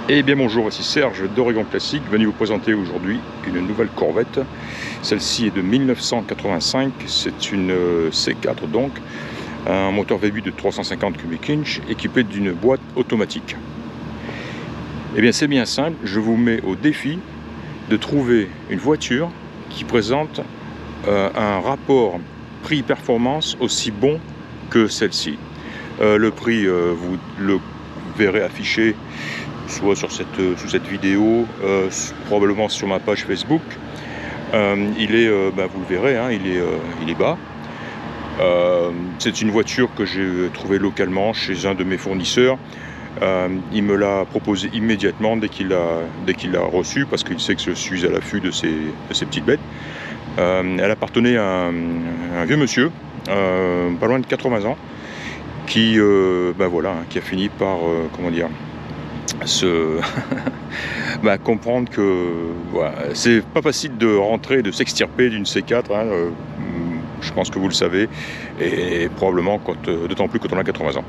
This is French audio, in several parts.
Eh bien bonjour, voici Serge d'Oregon Classique, venu vous présenter aujourd'hui une nouvelle Corvette. Celle-ci est de 1985, c'est une C4 donc, un moteur V8 de 350 cubic inch équipé d'une boîte automatique. Eh bien c'est bien simple, je vous mets au défi de trouver une voiture qui présente un rapport prix-performance aussi bon que celle-ci. Le prix, vous le verrez affiché soit sur sous cette vidéo, probablement sur ma page Facebook. Il est, vous le verrez, hein, il est bas. C'est une voiture que j'ai trouvée localement chez un de mes fournisseurs. Il me l'a proposé immédiatement dès qu'il l'a reçu, parce qu'il sait que je suis à l'affût de ces petites bêtes. Elle appartenait à un vieux monsieur, pas loin de 80 ans, qui a fini par, comprendre que c'est pas facile de rentrer, de s'extirper d'une C4, hein, je pense que vous le savez, et probablement d'autant plus quand on a 80 ans.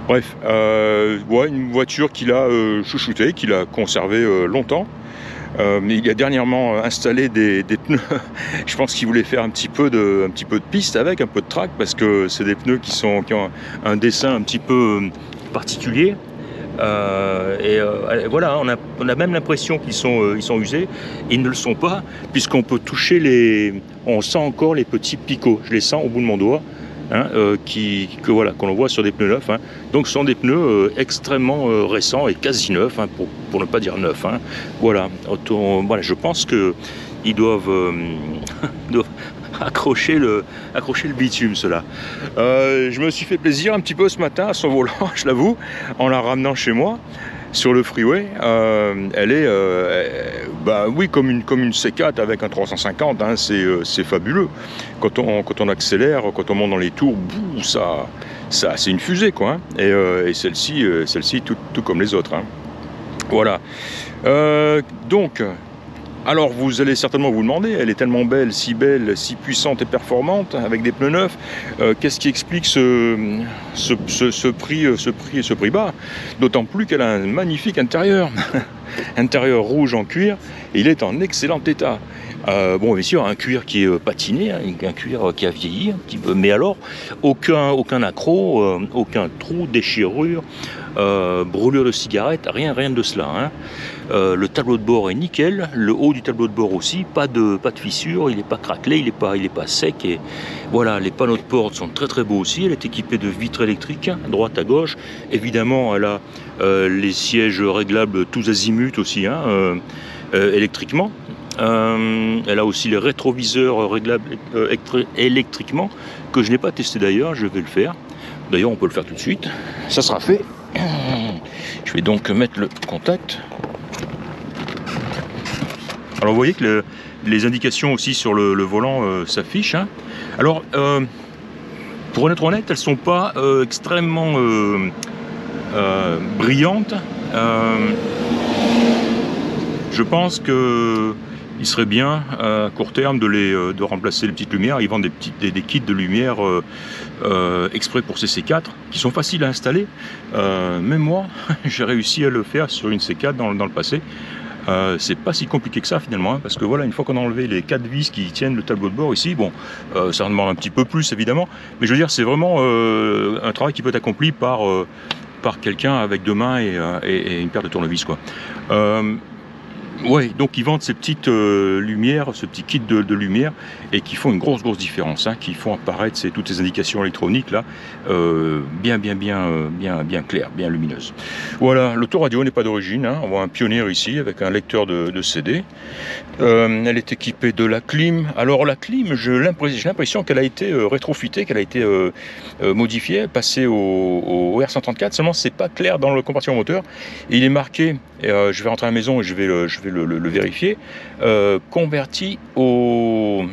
Bref, une voiture qu'il a chouchoutée, qu'il a conservée longtemps. Mais il a dernièrement installé des pneus. Je pense qu'il voulait faire un petit peu de piste avec, un peu de track, parce que c'est des pneus qui ont un dessin un petit peu particulier. Voilà, on a même l'impression qu'ils sont usés. Ils ne le sont pas, puisqu'on peut toucher on sent encore les petits picots. Je les sens au bout de mon doigt, hein, qu'on voit sur des pneus neufs, hein. Donc ce sont des pneus extrêmement récents et quasi neufs, hein, pour ne pas dire neufs, hein. Voilà, je pense que ils doivent accrocher le bitume, cela. Je me suis fait plaisir un petit peu ce matin à son volant, je l'avoue, en la ramenant chez moi sur le freeway. Elle est comme une C4 avec un 350, hein, c'est fabuleux. Quand on accélère, quand on monte dans les tours, ça c'est une fusée, quoi, hein. Et celle-ci tout comme les autres, hein. Voilà. Donc, alors vous allez certainement vous demander, elle est tellement belle, si puissante et performante, avec des pneus neufs, qu'est-ce qui explique ce prix bas? D'autant plus qu'elle a un magnifique intérieur, intérieur rouge en cuir, et il est en excellent état. Bien sûr, un cuir qui est patiné, hein, un cuir qui a vieilli un petit peu, mais alors aucun accroc, aucun trou, déchirure, brûlure de cigarette, rien de cela, hein. Le tableau de bord est nickel, le haut du tableau de bord aussi, pas de fissure, il n'est pas craquelé, il n'est pas sec, et voilà, les panneaux de porte sont très beaux aussi. Elle est équipée de vitres électriques, à droite à gauche. Évidemment, elle a les sièges réglables tous azimuts aussi, hein, électriquement. Elle a aussi les rétroviseurs réglables électriquement, que je n'ai pas testé d'ailleurs, je vais le faire. D'ailleurs, on peut le faire tout de suite, ça sera fait. Je vais donc mettre le contact. Alors vous voyez que les indications aussi sur le volant s'affichent, hein. Alors, pour être honnête, elles ne sont pas extrêmement brillantes. Je pense qu'il serait bien à court terme de remplacer les petites lumières. Ils vendent des kits de lumière exprès pour ces C4 qui sont faciles à installer. Même moi, j'ai réussi à le faire sur une C4 dans le passé. C'est pas si compliqué que ça finalement, hein, parce que voilà, une fois qu'on a enlevé les 4 vis qui tiennent le tableau de bord ici, ça en demande un petit peu plus évidemment, mais je veux dire, c'est vraiment un travail qui peut être accompli par quelqu'un avec 2 mains et une paire de tournevis, quoi. Donc ils vendent ces petites lumières, ce petit kit de lumière, et qui font une grosse différence, hein, qui font apparaître toutes ces indications électroniques là, bien claires, bien lumineuses. Voilà, l'autoradio n'est pas d'origine, hein. On voit un Pioneer ici avec un lecteur de CD. Elle est équipée de la clim. Alors la clim, j'ai l'impression qu'elle a été rétrofitée, qu'elle a été modifiée, passée au R134. Seulement c'est pas clair dans le compartiment moteur. Il est marqué, je vais rentrer à la maison et je vais le vérifier, converti au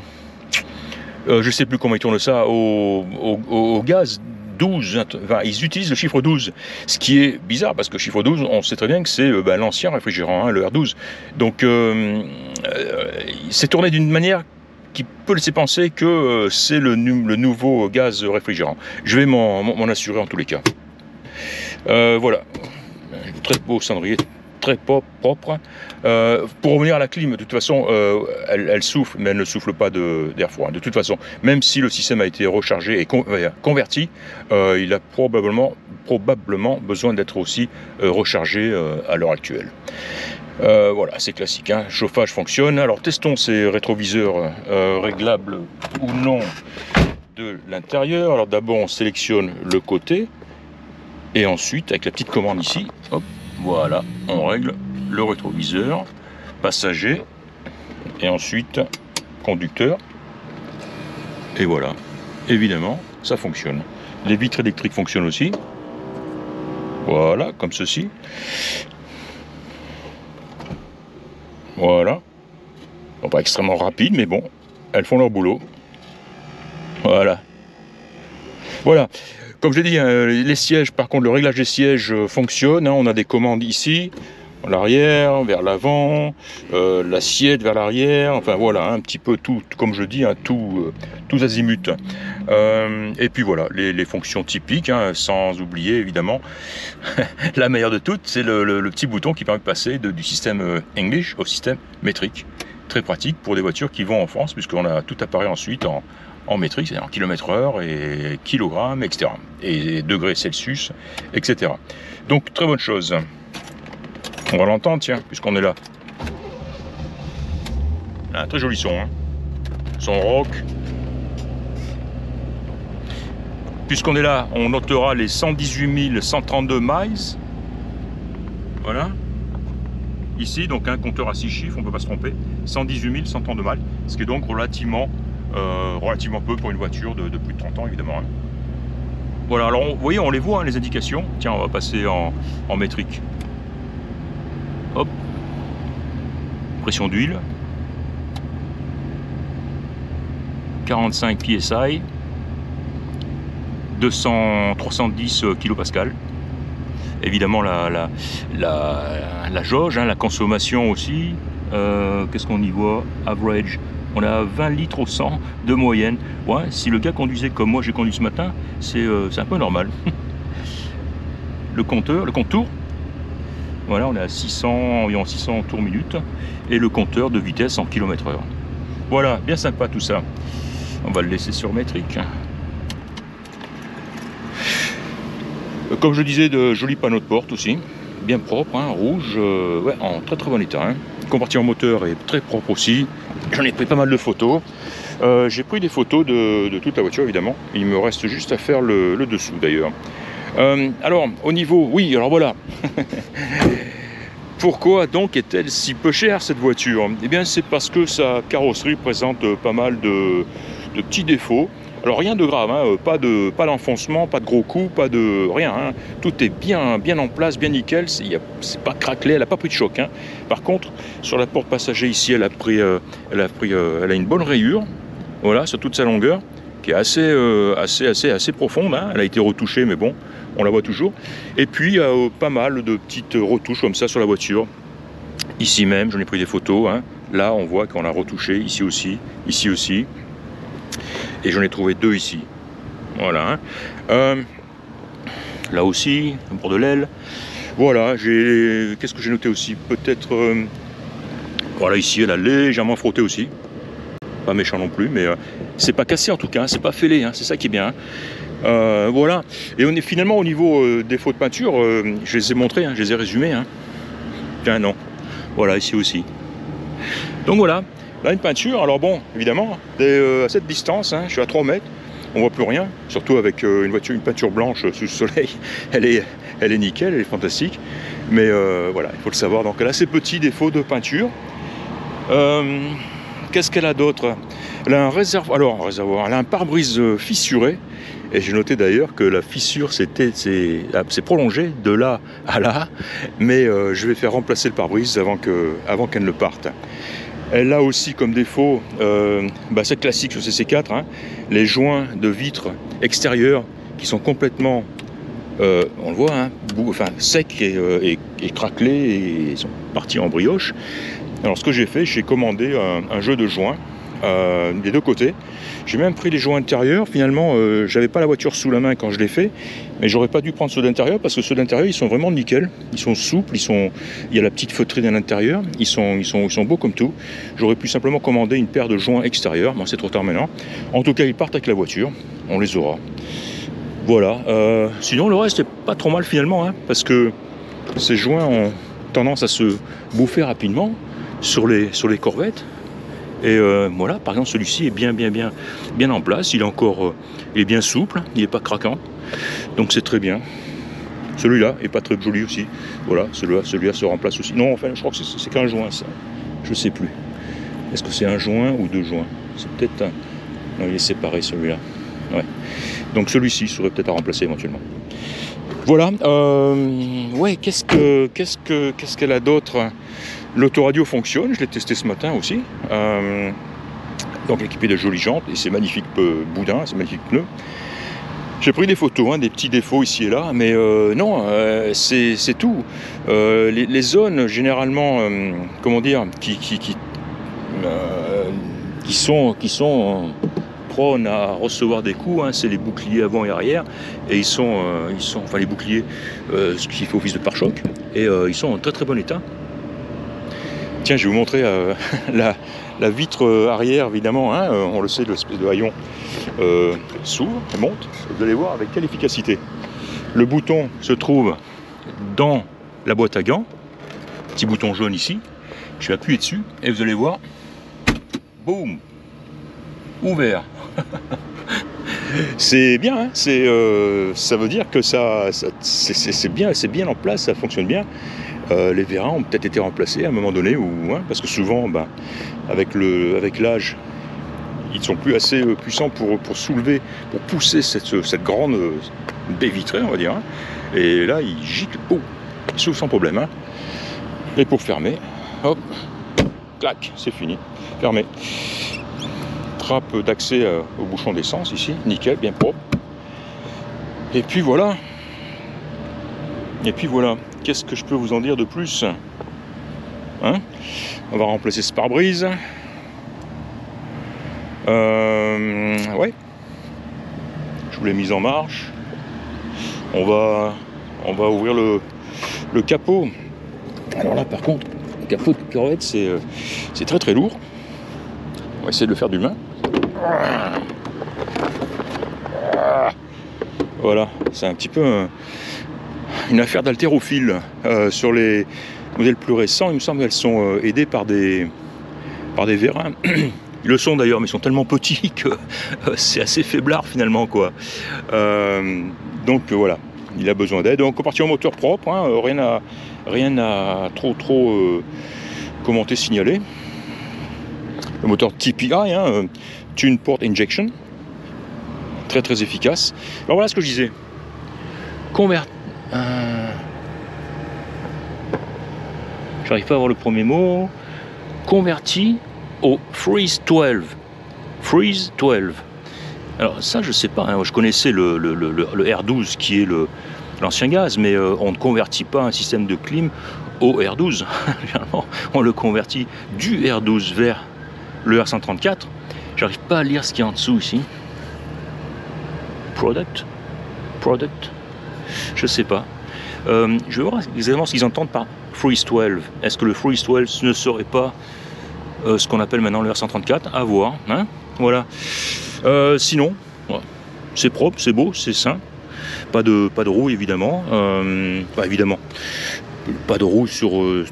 je sais plus comment ils tournent ça, au gaz 12, enfin, ils utilisent le chiffre 12, ce qui est bizarre parce que le chiffre 12, on sait très bien que c'est l'ancien réfrigérant, hein, le R12. Donc c'est tourné d'une manière qui peut laisser penser que c'est le nouveau gaz réfrigérant. Je vais m'en assurer en tous les cas. Voilà, très beau cendrier, très propre. Pour revenir à la clim, de toute façon, elle souffle, mais elle ne souffle pas d'air froid. De toute façon, même si le système a été rechargé et converti, il a probablement besoin d'être aussi rechargé à l'heure actuelle. Voilà, c'est classique, hein. Chauffage fonctionne. Alors testons ces rétroviseurs réglables ou non de l'intérieur. Alors d'abord on sélectionne le côté et ensuite avec la petite commande ici, hop, voilà, on règle le rétroviseur passager et ensuite conducteur, et voilà, évidemment ça fonctionne. Les vitres électriques fonctionnent aussi, voilà, comme ceci. Voilà, bon, pas extrêmement rapide, mais bon, elles font leur boulot. Voilà. Voilà. Comme je l'ai dit, hein, les sièges, par contre, le réglage des sièges fonctionne. Hein, on a des commandes ici, à l'arrière, vers l'avant, l'assiette vers l'arrière. Enfin voilà, un petit peu tout, comme je dis, hein, tous azimuts. Et puis voilà, les fonctions typiques, hein, sans oublier évidemment la meilleure de toutes, c'est le petit bouton qui permet de passer du système English au système métrique. Très pratique pour des voitures qui vont en France, puisqu'on a tout apparaît ensuite en métrique, c'est-à-dire en kilomètres-heure et kilogrammes, etc. Et degrés Celsius, etc. Donc très bonne chose. On va l'entendre, tiens, puisqu'on est là. Un très joli son, hein. Son rock. Puisqu'on est là, on notera les 118 132 miles. Voilà. Ici, donc un compteur à 6 chiffres, on ne peut pas se tromper. 118 132 miles, ce qui est donc relativement peu pour une voiture de plus de 30 ans, évidemment. Hein. Voilà, alors vous voyez, on les voit, hein, les indications. Tiens, on va passer en métrique. Hop. Pression d'huile. 45 PSI. 310 kPa. Évidemment la jauge, hein, la consommation aussi. Qu'est-ce qu'on y voit? Average. On a 20 litres au 100 de moyenne. Ouais, si le gars conduisait comme moi j'ai conduit ce matin, c'est un peu normal. Le contour. Voilà, on est à environ 600 tours minute. Et le compteur de vitesse en km/h. Voilà, bien sympa tout ça. On va le laisser sur métrique. Comme je disais, de jolis panneaux de porte aussi, bien propres, hein, rouge, ouais, en très très bon état. Hein. Le compartiment moteur est très propre aussi. J'en ai pris pas mal de photos. J'ai pris des photos de toute la voiture évidemment. Il me reste juste à faire le dessous d'ailleurs. Alors au niveau, oui, alors voilà. Pourquoi donc est-elle si peu chère cette voiture? Eh bien c'est parce que sa carrosserie présente pas mal de petits défauts. Alors rien de grave, hein, pas d'enfoncement, pas de gros coups, pas de rien. Hein. Tout est bien en place, bien nickel. C'est pas craquelé, elle n'a pas pris de choc. Hein. Par contre, sur la porte passager ici, elle a une bonne rayure. Voilà, sur toute sa longueur, qui est assez profonde. Hein. Elle a été retouchée, mais bon, on la voit toujours. Et puis il y a pas mal de petites retouches comme ça sur la voiture. Ici même, j'en ai pris des photos. Hein. Là, on voit qu'on l'a retouché. Ici aussi, ici aussi. Et j'en ai trouvé deux ici. Voilà. Hein. Là aussi, au bord de l'aile. Voilà, qu'est-ce que j'ai noté aussi? Peut-être... voilà, ici, elle a légèrement frotté aussi. Pas méchant non plus, mais c'est pas cassé en tout cas, c'est pas fêlé, hein, c'est ça qui est bien. Hein. Voilà. Et on est finalement au niveau défaut de peinture, je les ai montrés, hein, je les ai résumés. Hein. Tiens, non. Voilà, ici aussi. Donc voilà. Là, une peinture, alors bon, évidemment, à cette distance, hein, je suis à 3 mètres, on voit plus rien, surtout avec une peinture blanche sous le soleil, elle est nickel, elle est fantastique, mais voilà, il faut le savoir, donc elle a ses petits défauts de peinture. Qu'est-ce qu'elle a d'autre? Elle a un réservoir, elle a un pare-brise fissuré, et j'ai noté d'ailleurs que la fissure s'est prolongée de là à là, mais je vais faire remplacer le pare-brise avant qu'elle ne parte. Elle a aussi comme défaut, c'est classique sur CC4, hein, les joints de vitres extérieurs qui sont complètement, on le voit, hein, secs et craquelés et ils sont partis en brioche. Alors ce que j'ai fait, j'ai commandé un jeu de joints des deux côtés. J'ai même pris les joints intérieurs. Finalement, j'avais pas la voiture sous la main quand je l'ai fait, mais j'aurais pas dû prendre ceux d'intérieur parce que ceux d'intérieur ils sont vraiment nickel. Ils sont souples, il y a la petite feutrine à l'intérieur. Ils sont beaux comme tout. J'aurais pu simplement commander une paire de joints extérieurs. Bon, c'est trop tard maintenant. En tout cas, ils partent avec la voiture. On les aura. Voilà. Sinon, le reste est pas trop mal finalement, hein, parce que ces joints ont tendance à se bouffer rapidement sur les corvettes. Et voilà, par exemple, celui-ci est bien en place. Il est bien souple, il n'est pas craquant. Donc c'est très bien. Celui-là est pas très joli aussi. Voilà, celui-là se remplace aussi. Non, enfin, je crois que c'est qu'un joint, ça. Je sais plus. Est-ce que c'est un joint ou deux joints? C'est peut-être un... Non, il est séparé, celui-là. Ouais. Donc celui-ci serait peut-être à remplacer éventuellement. Voilà. Ouais, qu'est-ce qu'elle a d'autre? L'autoradio fonctionne, je l'ai testé ce matin aussi. Donc équipé de jolies jantes et ces magnifiques boudins, ces magnifiques pneus. J'ai pris des photos, hein, des petits défauts ici et là, mais non, c'est tout. Les zones généralement, comment dire, qui sont prônes à recevoir des coups, hein, c'est les boucliers avant et arrière, et ils sont enfin les boucliers, ce qui fait office de pare-choc, et ils sont en très bon état. Tiens, je vais vous montrer la vitre arrière, évidemment, hein, on le sait, l'espèce de haillon s'ouvre et monte. Vous allez voir avec quelle efficacité. Le bouton se trouve dans la boîte à gants, petit bouton jaune ici. Je vais appuyer dessus et vous allez voir, boum, ouvert. C'est bien, hein, ça veut dire que c'est bien en place, ça fonctionne bien. Les vérins ont peut-être été remplacés à un moment donné, hein, parce que souvent, avec l'âge, ils ne sont plus assez puissants pour soulever, pour pousser cette grande baie vitrée, on va dire. Hein. Et là, il gicle, oh, il s'ouvre sans problème. Hein. Et pour fermer, hop, clac, c'est fini, fermé. Trappe d'accès au bouchon d'essence ici, nickel, bien propre. Et puis voilà. Qu'est-ce que je peux vous en dire de plus, hein? On va remplacer ce pare-brise. Ouais. Je vous l'ai mise en marche. On va ouvrir le capot. Alors là, par contre, le capot de corvette, c'est très lourd. On va essayer de le faire d'une main. Voilà, c'est un petit peu une affaire d'haltérophile. Sur les modèles plus récents, il me semble qu'elles sont aidées par des vérins. Ils le sont d'ailleurs, mais ils sont tellement petits que c'est assez faiblard finalement, quoi. Donc voilà, il a besoin d'aide. Donc compartiment moteur propre, hein, rien à trop commenter, signaler. Le moteur TPI, hein, Tune Port Injection, très efficace. Alors voilà ce que je disais. J'arrive pas à voir le premier mot. Converti au Freeze 12. Freeze 12. Alors ça, je sais pas. Hein, je connaissais le R12 qui est l'ancien gaz, mais on ne convertit pas un système de clim au R12. On le convertit du R12 vers le R134. J'arrive pas à lire ce qu'il y a en dessous ici. Product. Je sais pas. Je vais voir exactement ce qu'ils entendent par Freeze 12. Est-ce que le Freeze 12 ne serait pas ce qu'on appelle maintenant le R134? À voir. Hein, voilà. Sinon, ouais, c'est propre, c'est beau, c'est sain. Pas de rouille évidemment. Évidemment. Pas de rouille sur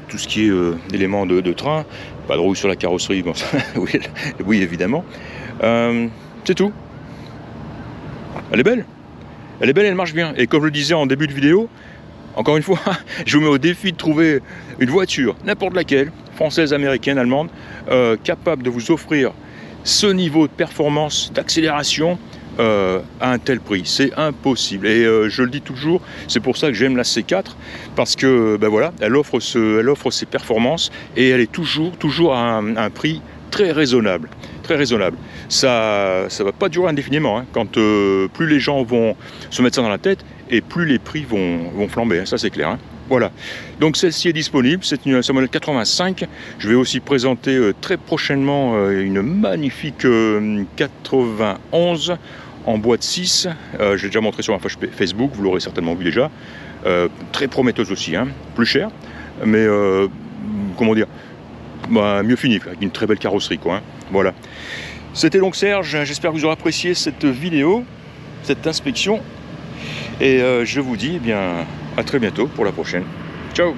tout ce qui est éléments de train. Pas de rouille sur la carrosserie. Bon, oui, évidemment. C'est tout. Elle est belle. Elle marche bien. Et comme je le disais en début de vidéo, encore une fois, je vous mets au défi de trouver une voiture, n'importe laquelle, française, américaine, allemande, capable de vous offrir ce niveau de performance, d'accélération à un tel prix. C'est impossible. Et je le dis toujours, c'est pour ça que j'aime la C4, parce que voilà, elle offre ses performances et elle est toujours à un prix très raisonnable. Très raisonnable. Ça va pas durer indéfiniment, hein, quand plus les gens vont se mettre ça dans la tête et plus les prix vont flamber, hein, ça c'est clair. Hein. Voilà, donc celle-ci est disponible, c'est un modèle 85. Je vais aussi présenter très prochainement une magnifique 91 en boîte 6. J'ai déjà montré sur ma page Facebook, vous l'aurez certainement vu déjà. Très prometteuse aussi, hein. Plus cher, mais comment dire, bah, mieux fini, avec une très belle carrosserie, quoi, hein. Voilà. C'était donc Serge, j'espère que vous aurez apprécié cette vidéo, cette inspection. Et je vous dis eh bien, à très bientôt pour la prochaine. Ciao!